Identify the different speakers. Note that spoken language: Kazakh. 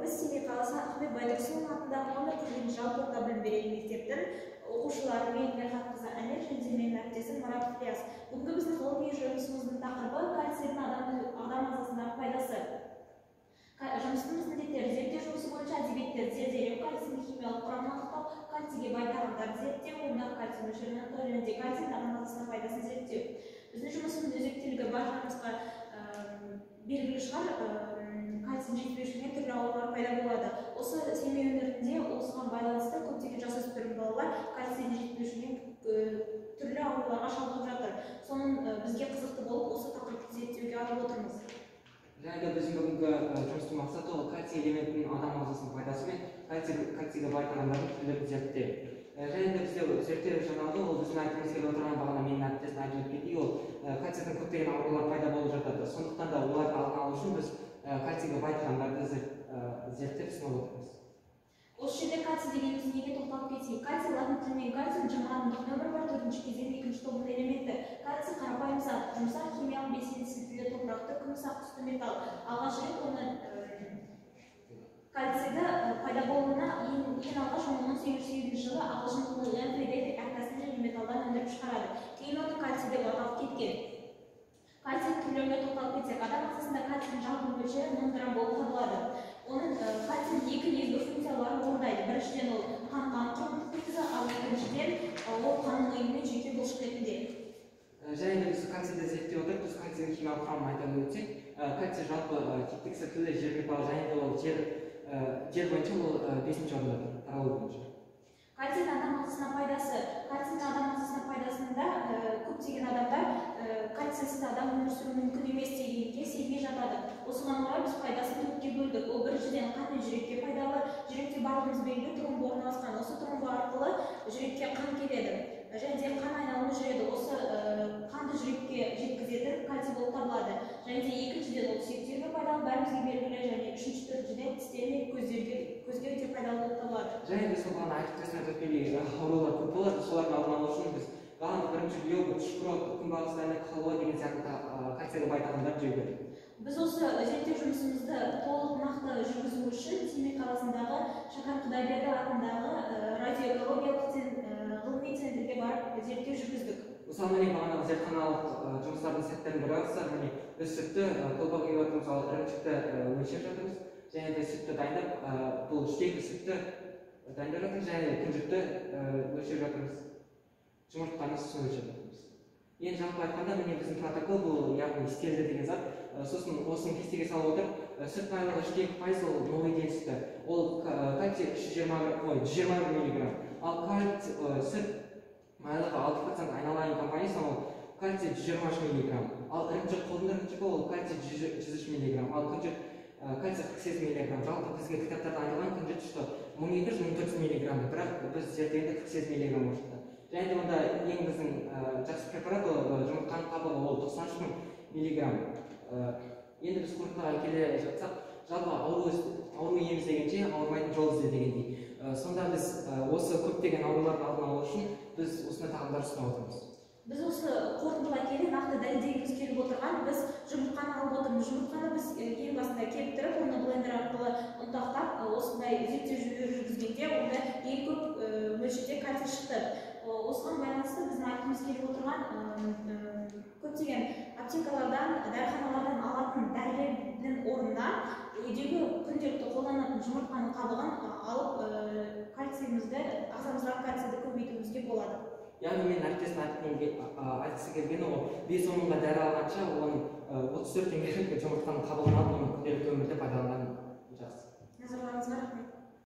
Speaker 1: Біз Семей қаласы Ахмет Байтұрсынов атындағы номер 1 жалпы орта білім беретін мектептің оқушылары мен Мерхатқызы Әнел және менің әріптесім Марат Ілияс. Бүгінгі біздің ғылыми жұмысымыздың тақырыбы кальцийдің адам ағзасындағы пайдасы. Жұмыстың міндеттері: зерттеу жұмысы бойынша әдебиеттерді зерделеу, кальцийдің химиялық құрамын анықтау, кальцийге бай тағамдарды зерттеу, ондағы кальций мөлшерін анықтау және кальцийдің адам ағзасына пайдасын зерттеу. Біздің жұмысымыздың өзектілігі баршамызға белгілі шығар, кальций жетіспеушілігінен түрлі аурулар пайда болады. Осы Семей өңірінде осыған байланысты көптеген жасөспірім балалар кальций жетіспеушілігінен түрлі ауруларға шалдығып жатыр. Соның бізге қызықты болып, осы тақырыпты зерттеуге алып отырмыз.
Speaker 2: Және біздің бүгінгі жұмыстың мақсаты ол кальций элементінің адам ағзасының пайдасы мен кальцийге бай тағамдардың түрлерін зерттеу. Және де бізде зерттеу жаңалығы ол біздің айтқымыз келіп отырған бағана менің әріптесім айтып өткендей, ол кальцийдің көптеген аурулар пайда болып жатады. Сондықтан да олардың алдын алу үшін біз кальцийге бай тағамдарды зерттеп сынап отырмыз.
Speaker 1: Осы жерде кальций дегеніміз неге тоқталып кетейік? Кальций латын тілінен кальций жымыратындық нөмірі бар 4-ші кезең 2-ші тобының элементі. Кальций қарапайым зат, жұмсақ химиялық белсенді сілтілі топырақты күміс ақ түсті металл. Алғаш рет оны кальцийді пайда болуына ең алғаш 1808 жылы ағылшын ғалымы Лэмпрей әрқасын және металдан өндіріп шығарады. Кейін оны кальций деп аталып кеткен. Кальций түрлеріне тоқталып кетсек, адам ағзасында кальцийдің жалпы мөлшері 1000 грамм болып табылады. Оның кальцийдің екі негізгі функцияларын орындайды. Біріншіден ол қанға құрамдық негізі, ал екіншіден ол қанның ұйымымен жеке бұлшық ретінде.
Speaker 2: Және де біз кальцийді зерттей отырып, біз кальцийдің химиялық құрамын айта өтсек, кальций жалпы типтік сіркілі жер металы және де ол жер бойынша ол 5-ші орында тұр, таралу бойынша.
Speaker 1: Кальцийдің адам ағзасына пайдасы. Кальцийдің адам ағзасына пайдасында көптеген адамдар кальцийсіз адам өмір сүру мүмкін емес дегенге сенбей жатады. Осыған орай біз пайдасын төртке бөлдік. Ол біріншіден қан мен жүрекке пайдалы. Жүректе барлығымыз белгілі тромб орналасқан. Осы тромб арқылы жүрекке қан келеді. Және де қан айналымы жүреді. Осы қанды жүрекке жеткізетін кальций болып табылады. Және де екіншіден ол сүйектерге пайдалы, бәрімізге белгілі, және үшінші төртіншіден тістер мен көзге өте пайдалы болып табылады.
Speaker 2: Және де сол бағана айтып өткендей аурулар көп болады. Солардың алдын алу үшін біз бағана бірінші йогурт, шұқырот, күнбағыс дәні, халва деген сияқты кальцийге бай тағамдарды жеу керек.
Speaker 1: Біз осы зерттеу жұмысымызды толық нақты жүргізу үшін Семей қаласындағы Шәкәрім Құдайберді атындағы радиоэкологиялық ғылыми центрге барып зерттеу жүргіздік.
Speaker 2: Мысалы, міне бағанағы зертханалық жұмыстардың сәттерін бірі алсақ, міне біз сүтті қолға құйып отырмыз, ал ірімшікті өлшеп жатырмыз, және де сүтті дайындап, бұл іштегі сүтті дайындап жатырмыз, және де күнжітті өлшеп жатырмыз, жұмыртқаны сүтін өлшеп жатырмыз. Енді жалпы айтқанда, міне біздің протокол бұл яғни стелді деген зат. Сосын осыны кестеге салып отырып, сүт майлығы 2% ол новиден сүті. Ол кальций 120 миллиграмм. Ал сүт майлығы 6% айналайын компаниясы, ол кальций 120 миллиграмм. Ал ірімшік, қолдың ірімшігі ол кальций 103 миллиграмм. Ал күнжіт кальций 48 миллиграмм. Жалпы бізге кітаптарда айтылған күнжіт шықты 1200-1400 миллиграмм. Бірақ біз зерттегенде 48 миллиграмм шықты. Және де онда ең біздің жақсы препарат жұмыртқаның қабығы, ол 93 миллиграмм. Енді біз қорытындыға келе жатсақ, жалпы ауру еміздегенше ауырмайтын жол ізде дегендей. Сонда біз осы көптеген аурулардың алдын алу үшін біз осындай тағамдар ұсынып отырмыз.
Speaker 1: Біз осы қорытындыға келе нақты дәлелдегіміз келіп отырған, біз жұмыртқаны алып отырмыз. Жұмыртқаны біз ең басында кептіріп, оны блендер арқылы ұнтақтап, осындай зерттеу жүргізгенде онда ең көп мөлшерде кальций шықты. Осыған байланысты біздің айтқымыз келіп отырған көптеген аптекалардан, дәріханалардан алатын дәрілердің орнына үйдегі күнделікті қолданатын жұмыртқаның қабығын алып, кальцийімізді, ағзамыздағы кальцийді көбейтуімізге болады.
Speaker 2: Яғни мен әріптесім айтқысы келгені ол 5-10 мыңға дәрі алғанша, оның 34 теңгелік жұмыртқаның қабығын алып, оның күнделікті өмірде пайдаланған жақсы.
Speaker 1: Назарларыңызға рахмет.